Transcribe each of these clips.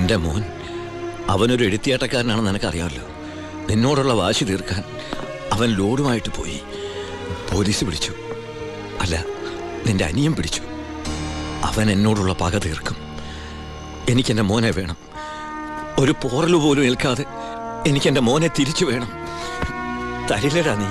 എൻ്റെ മോൻ അവനൊരു എഴുത്തിയാട്ടക്കാരനാണെന്ന് എനിക്കറിയാമല്ലോ. നിന്നോടുള്ള വാശി തീർക്കാൻ അവൻ ലോഡുമായിട്ട് പോയി. പോലീസ് പിടിച്ചു. അല്ല, നിന്റെ അനിയൻ പിടിച്ചു. അവൻ എന്നോടുള്ള പക തീർക്കും. എനിക്കെൻ്റെ മോനെ വേണം. ഒരു പോറല് പോലും ഏൽക്കാതെ എനിക്കെൻ്റെ മോനെ തിരിച്ചു വേണം. തരില്ലടാ നീ.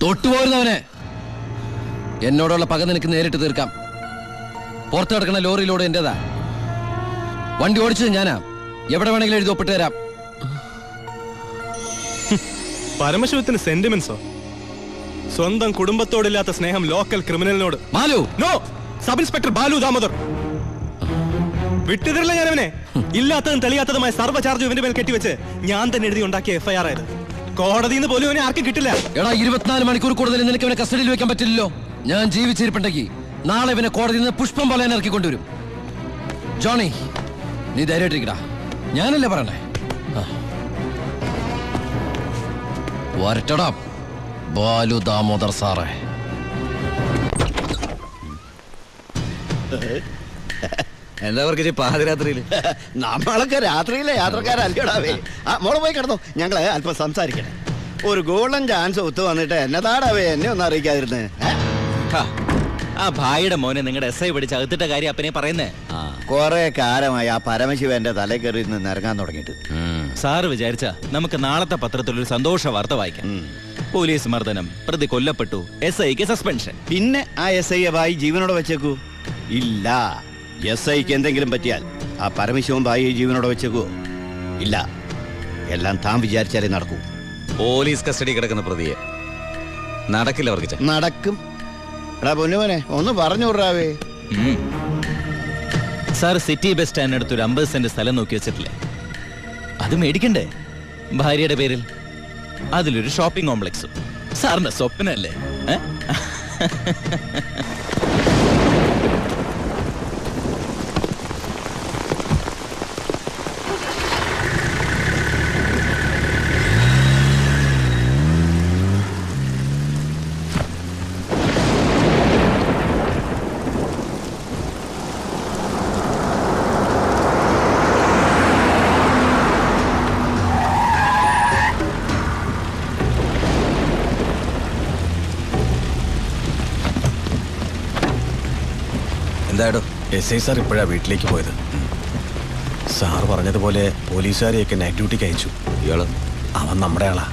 തൊട്ടുപോരുന്നവനെ, എന്നോടുള്ള പക നിനക്ക് നേരിട്ട് തീർക്കാം. പുറത്ത് കിടക്കുന്ന ലോറിയിലൂടെ എന്റേതാ. വണ്ടി ഓടിച്ചത് ഞാനാ. എവിടെ വേണമെങ്കിലും എഴുതി ഒപ്പിട്ട് തരാം. പരമശിവത്തിന് സെന്റിമെന്റ്സോ? സ്വന്തം കുടുംബത്തോടില്ലാത്ത സ്നേഹം ലോക്കൽ ക്രിമിനലിനോട്. Balu, no. Sub inspector Balu Damodar. വിട്ടുതരില്ല ഞാനവനെ. ഇല്ലാത്തതും തെളിയാത്തതുമായ സർവ്വ ചാർജ് ഇവന്റെ മേൽ കെട്ടിവെച്ച് ഞാൻ തന്നെ എഴുതി ഉണ്ടാക്കിയ FIR ആയത്. കോടതിയിൽ നിന്ന് പോലും അവനെ ആർക്കും കിട്ടില്ല. എടാ, 24 മണിക്കൂർ കൂടുതൽ നിനക്ക് അവനെ കസ്റ്റഡിയിൽ വെക്കാൻ പറ്റില്ലല്ലോ. ഞാൻ ജീവിച്ചിരിപ്പുണ്ടെങ്കിൽ നാളെ ഇവനെ കോടതിയിൽ നിന്ന് പുഷ്പം പോലെ ഇറക്കി കൊണ്ടുവരും. ജോണി, നീ ധൈര്യമായിട്ടിരിക്കടാ. ഞാനല്ലേ പറയണേ. വരട്ടടാ ബാലു ദാമോദർ സാറേ. എന്താ അവർക്ക് പാതിരാത്രിയിൽ? നമ്മളൊക്കെ രാത്രിയിലെ യാത്രക്കാരല്ലേടാവേ. മോളെ പോയി കിടന്നോ, ഞങ്ങള് അല്പം സംസാരിക്കണേ. ഒരു ഗോൾഡൻ ചാൻസ് ഒത്തു വന്നിട്ട് എന്നതാടാവേ എന്നെ ഒന്നും അറിയിക്കാതിരുന്നേ. ആ ഭായിയുടെ മോനെ നിങ്ങളുടെ SI പിടിച്ച് അകത്തിട്ട കാര്യം അപ്പനെ പറയുന്നേ. കൊറേ കാലമായി ആ പരമശിവന്റെ തലേ കയറി നിന്ന് ഇറങ്ങാൻ തുടങ്ങിയിട്ട്. സാറ് വിചാരിച്ച നമുക്ക് നാളത്തെ പത്രത്തിലൊരു സന്തോഷ വാർത്ത വായിക്കാം. പോലീസ് മർദ്ദനം, പ്രതി കൊല്ലപ്പെട്ടു, SIക്ക് സസ്പെൻഷൻ. പിന്നെ ആ SI ഭായി ജീവനോടെ വെച്ചേക്കൂ? ഇല്ല. SIക്ക് എന്തെങ്കിലും പറ്റിയാൽ ആ പരമശിവൻ ഭായി ജീവനോടെ വെച്ചേക്കൂ? ഇല്ല. എല്ലാം താൻ വിചാരിച്ചാലേ നടക്കൂ. പോലീസ് കസ്റ്റഡി കിടക്കുന്ന പ്രതിയെ നടക്കില്ല അവർക്ക്. നടക്കും. എടാ പൊന്നുമോനെ, ഒന്ന് പറഞ്ഞു വിടാവേ. സാർ സിറ്റി ബസ് സ്റ്റാൻഡിനടുത്ത് ഒരു 50 സെന്റ് സ്ഥലം നോക്കി വെച്ചിട്ടില്ലേ? അത് മേടിക്കണ്ടേ ഭാര്യയുടെ പേരിൽ? അതിലൊരു ഷോപ്പിംഗ് കോംപ്ലക്സും. സാറിന്റെ സ്വപ്നല്ലേ? എന്താടോ? SI സാർ ഇപ്പോഴാ വീട്ടിലേക്ക് പോയത്. സാർ പറഞ്ഞതുപോലെ പോലീസുകാരെയൊക്കെ നൈറ്റ് ഡ്യൂട്ടിക്ക് അയച്ചു. ഇയാള് അവൻ നമ്മുടെ ആളാ.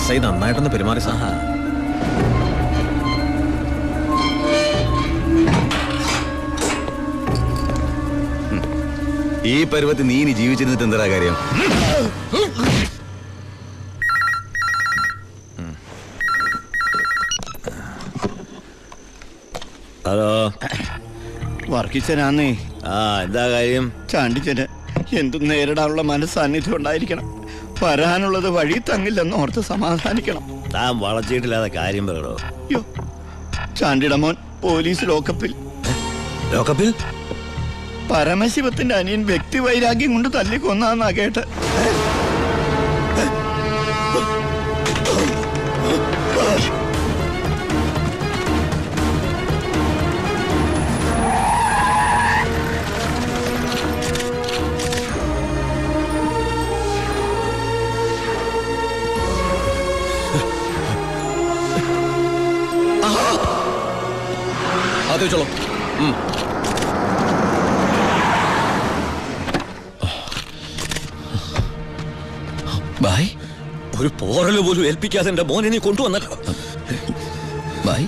SI നന്നായിട്ടൊന്ന് പെരുമാറി സാർ. ഈ പരുവത്തിൽ നീ ഇനി ജീവിച്ചിരുന്നിട്ട് എന്താ കാര്യം? ഹലോ, വർക്കിച്ചനാന്നേ. എന്താ കാര്യം? ചാണ്ടിച്ചന് എന്തും നേരിടാനുള്ള മനസ്സാന്നിധ്യം ഉണ്ടായിരിക്കണം. വരാനുള്ളത് വഴി തങ്ങില്ലെന്ന് ഓർത്ത് സമാധാനിക്കണം. താൻ വളച്ചിട്ടില്ലാതെ കാര്യം പറയണോ? യോ, ചാണ്ടിയുടെ മോൻ പോലീസ് ലോക്കപ്പിൽ. ലോക്കപ്പിൽ? പരമശിവത്തിന്റെ അനിയൻ വ്യക്തി വൈരാഗ്യം കൊണ്ട് തല്ലിക്കൊന്നാന്നാ കേട്ട്. അത് വെച്ചോളൂ. ബായ്, ഒരു പോറല് പോലും ഏൽപ്പിക്കാതെ എന്റെ മോനെ നീ കൊണ്ടുവന്നല്ലോ. Bye,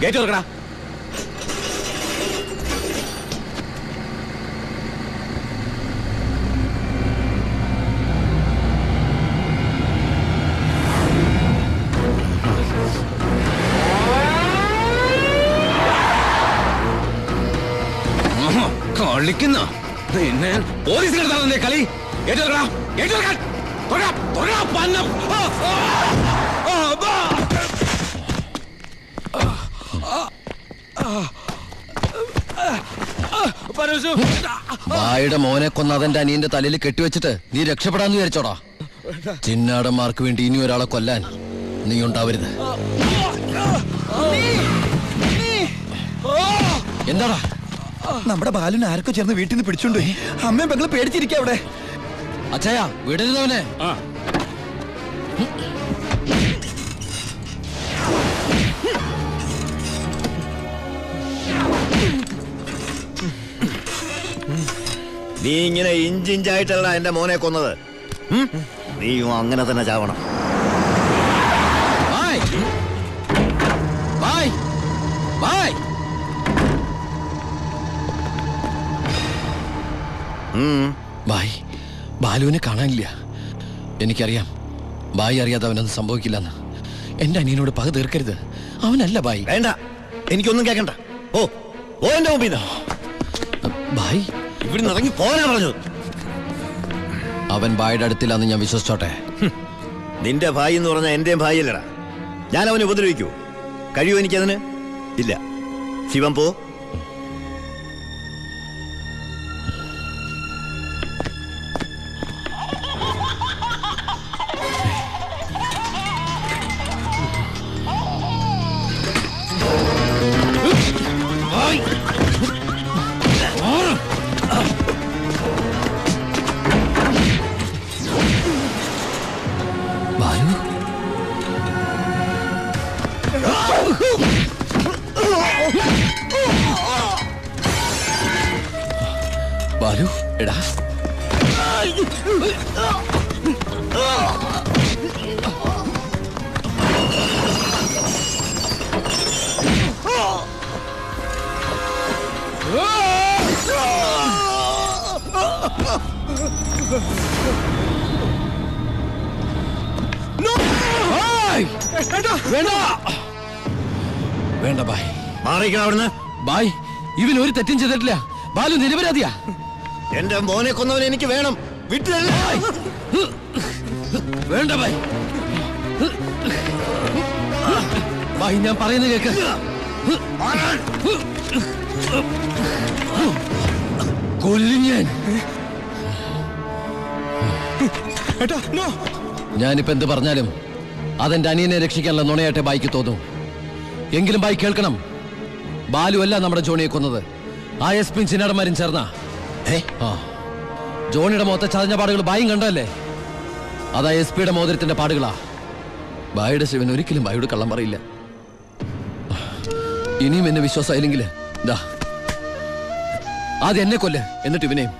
gate തുറക്കടാ. കളിക്കുന്ന പിന്നെ പോലീസിലെടുത്താ കളി. ഗേറ്റ് തുറക്കടാ. ഗേറ്റ് തുറക്കാൻ. തുറക്കാം. തുറക്കാം. പന്നം. ബായുടെ മോനെ കൊന്ന അതെന്റെ അനിയന്റെ തലയിൽ കെട്ടിവെച്ചിട്ട് നീ രക്ഷപ്പെടാന്ന് വിചാരിച്ചോടാ. ചിന്നാടന്മാർക്ക് വേണ്ടി ഇനി ഒരാളെ കൊല്ലാൻ നീ ഉണ്ടാവരുത്. എന്താടാ? നമ്മുടെ ബാലുനെ ആർക്കോ ചേർന്ന് വീട്ടിൽ നിന്ന് പിടിച്ചോണ്ടുപോയി. അമ്മയും പെങ്ങള് പേടിച്ചിരിക്കുക അവിടെ. അച്ഛായ വിടരുതവനെ. നീ ഇങ്ങനെ ഇഞ്ചിഞ്ചായിട്ടല്ല എന്റെ മോനെ കൊന്നത്. നീയും അങ്ങനെ തന്നെ ചാവണം. ബായ്, ബാലുവിനെ കാണാനില്ല. എനിക്കറിയാം ബായി അറിയാതെ അവനൊന്നും സംഭവിക്കില്ലെന്ന്. എന്റെ അനിയനോട് പക തീർക്കരുത്. അവനല്ല ബായി. വേണ്ട, എനിക്കൊന്നും കേൾക്കണ്ട. ഓ ഓ എന്റെ മുമ്പിൽ ബായ് ഇവിടെ ഇറങ്ങി പോകാനാ പറഞ്ഞത്. അവൻ ബായുടെ അടുത്തില്ലാന്ന് ഞാൻ വിശ്വസിച്ചോട്ടെ. നിന്റെ ഭായി എന്ന് പറഞ്ഞാൽ എന്റെയും ഭായിയല്ലടാ. ഞാൻ അവനെ ഉപദ്രവിക്കൂ? കഴിയോ എനിക്കതിന്? ഇല്ല. ശിവൻ പോ. ബാലു എടാ, വേണ്ട ബായ്, മാറിക്കണം അവിടുന്ന്. ബായ് ഇവൻ ഒരു തെറ്റും ചെയ്തിട്ടില്ല. ബാലു നിരപരാധിയാ. എന്റെ മോനെ കൊന്നവനെ എനിക്ക് വേണം. വിട്ടല്ല. വേണ്ട ബായ്. ബായ് ഞാൻ പറയുന്നത് കേക്ക്. കൊല്ലും ഞാൻ. ഞാനിപ്പോ എന്ത് പറഞ്ഞാലും അതെന്റെ അനിയനെ രക്ഷിക്കാനുള്ള നുണയായിട്ട് ബായിക്ക് തോന്നും. എങ്കിലും ബായി കേൾക്കണം, ബാലു അല്ല നമ്മുടെ ജോണിയെ കൊന്നത്. ആ എസ് പി ചിന്നാടന്മാരും ചേർന്ന. ജോണിയുടെ മുഖത്തെ ചതഞ്ഞ പാടുകൾ ബായും കണ്ടല്ലേ? അതാ എസ് പിയുടെ മോതിരത്തിന്റെ പാടുകളാ. ബായുടെ ശിവൻ ഒരിക്കലും ബായോട് കള്ളം പറയില്ല. ഇനിയും എന്നെ വിശ്വാസമായില്ലെങ്കിൽ ദാ ആദ്യം എന്നെ കൊല്ല്, എന്നിട്ട് ഇവനെയും.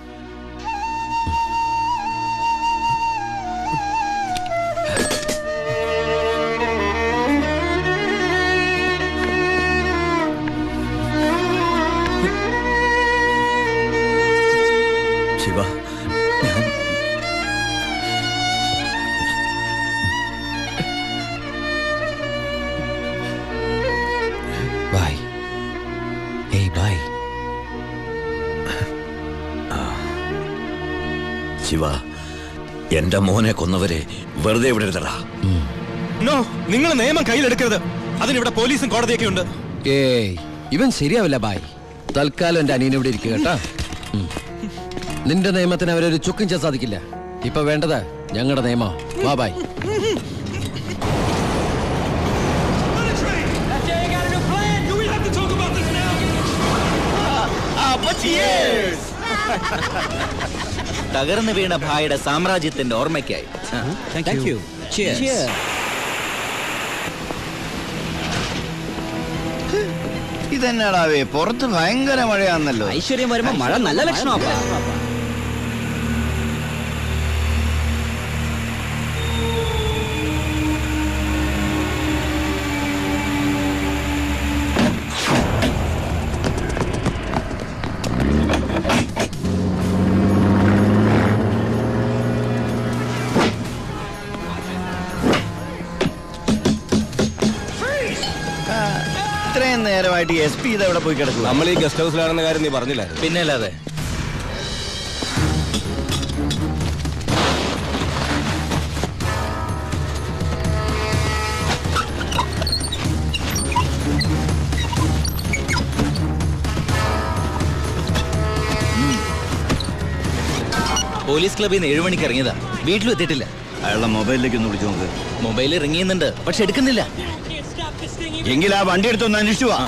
ശിവ, ഞാൻ ബായ്. ഏയ് ബായ്. ശിവ, എന്റെ മോനെ കൊന്നവരെ വെറുതെ വിടരുതടാ. നോ, നിങ്ങൾ നിയമം കയ്യിലെടുക്കരുത്. അതിനിവിടെ പോലീസും കോടതിയൊക്കെ ഉണ്ട്. ഏയ് ഇവൻ ശരിയാവില്ല ബായ്. തൽക്കാലം എന്റെ അനിയനെ ഇവിടെ ഇരിക്കുക കേട്ടാ. നിന്റെ നിയമത്തിന് അവരൊരു ചുക്കും ചെയ്യാൻ സാധിക്കില്ല. ഇപ്പൊ വേണ്ടത് ഞങ്ങളുടെ നിയമം. വാ ബായ്. തകർന്നു വീണ ഭായിയുടെ സാമ്രാജ്യത്തിന്റെ ഓർമ്മയ്ക്കായി. ഇതെന്നാടാവേ, പുറത്ത് ഭയങ്കര മഴയാന്നല്ലോ. ഐശ്വര്യം വരുമ്പോ മഴ നല്ല ലക്ഷണമാ. മണിക്കൂറായിട്ട് SP ഇത് എവിടെ പോയി കിടക്കും? നമ്മൾ ഈ ഗസ്റ്റ് ഹൗസിലാണെന്ന കാര്യം നീ പറഞ്ഞില്ലായിരുന്നു. പിന്നെ അല്ലാതെ. പോലീസ് ക്ലബിൽ നിന്ന് 7 മണിക്ക് ഇറങ്ങിയതാ, വീട്ടിലും എത്തിയിട്ടില്ല. അയാളുടെ മൊബൈലിലേക്ക് ഒന്ന് വിളിച്ചു നോക്ക്. മൊബൈലിൽ റിങ് ചെയ്യുന്നുണ്ട്, പക്ഷെ എടുക്കുന്നില്ല. എങ്കിൽ ആ വണ്ടി എടുത്തൊന്ന് അന്വേഷിച്ചു വാ.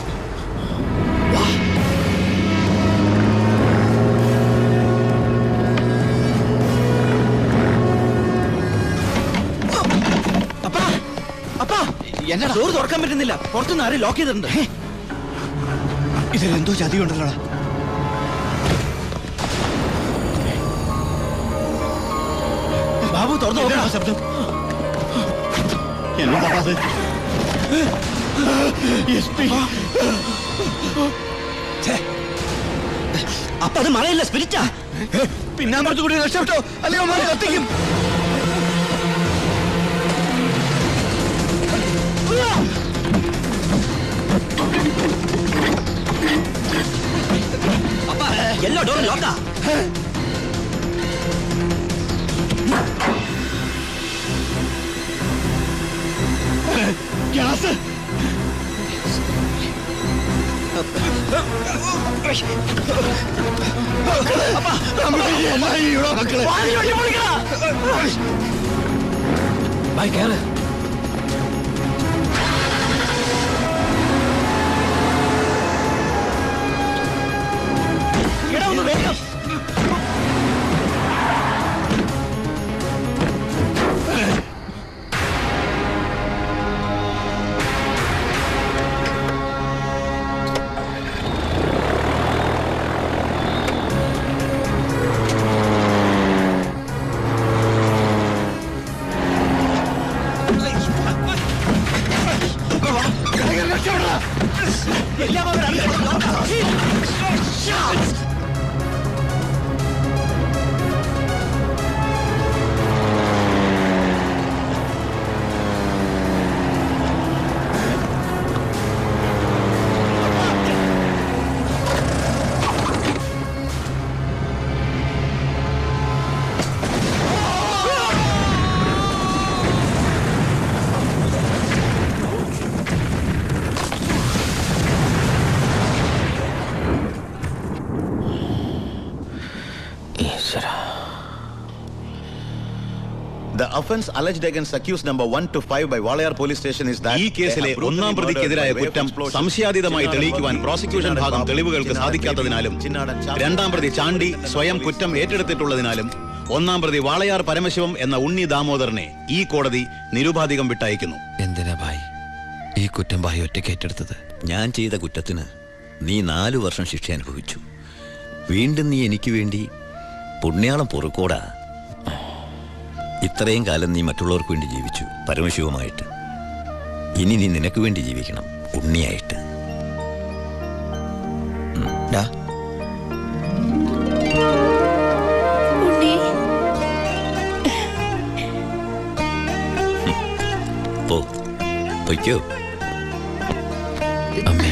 എന്നാ ഡോർ തുറക്കാൻ പറ്റുന്നില്ല, പുറത്തുനിന്ന് ആരും ലോക്ക് ചെയ്തിട്ടുണ്ട്. ഇതിലെന്തോ ചതിയുണ്ടല്ലോ. ബാബു തുറന്നു നോക്കണം. ശബ്ദം എന്താ അത്? SP. അപ്പൊ അത് മഴയില്ല, സ്പിരിറ്റാ. പിന്നാമ്പുറത്ത് കൂടി രക്ഷപ്പെട്ടോ, അല്ലെങ്കിൽ അവന്മാര് കത്തിക്കും. എല്ലാ ഡോറും ലോക്കാ. ഗ്യാസ്. ബൈ കേറ്. The offense alleged against accused number 1 to 5 by Walayar police station is that ഈ കേസിലെ ഒന്നാം പ്രതിക്കെതിരായ കുറ്റം സംശയാതീതമായി തെളിയിക്കുവാൻ പ്രോസിക്യൂഷൻ ഭാഗം തെളിവുകൾക്ക് സാധിക്കാത്തതിനാലും രണ്ടാം പ്രതി ചാണ്ടി സ്വയം കുറ്റം ഏറ്റെടുത്തിട്ടുള്ളതിനാലും ഒന്നാം പ്രതി വാളയാർ പരമശിവം എന്ന ഉണ്ണി ദാമോദരനെ ഈ കോടതി നിരുപാധികം വിട്ടയക്കുന്നു. എന്തിനാ ഭായ് ഈ കുറ്റം ഭായ് ഒറ്റയ്ക്ക് ഏറ്റെടുത്തത്? ഞാൻ ചെയ്ത കുറ്റത്തിന് നീ 4 വർഷം ശിക്ഷ അനുഭവിച്ചു. വീണ്ടും നീ എനിക്ക് വേണ്ടി പുണ്യാളം പൊറുക്കോടാ. ഇത്രയും കാലം നീ മറ്റുള്ളവർക്ക് വേണ്ടി ജീവിച്ചു പരമശിവമായിട്ട്. ഇനി നീ നിനക്ക് വേണ്ടി ജീവിക്കണം ഉണ്ണിയായിട്ട്. പൊയ്ക്കോ അമ്മേ.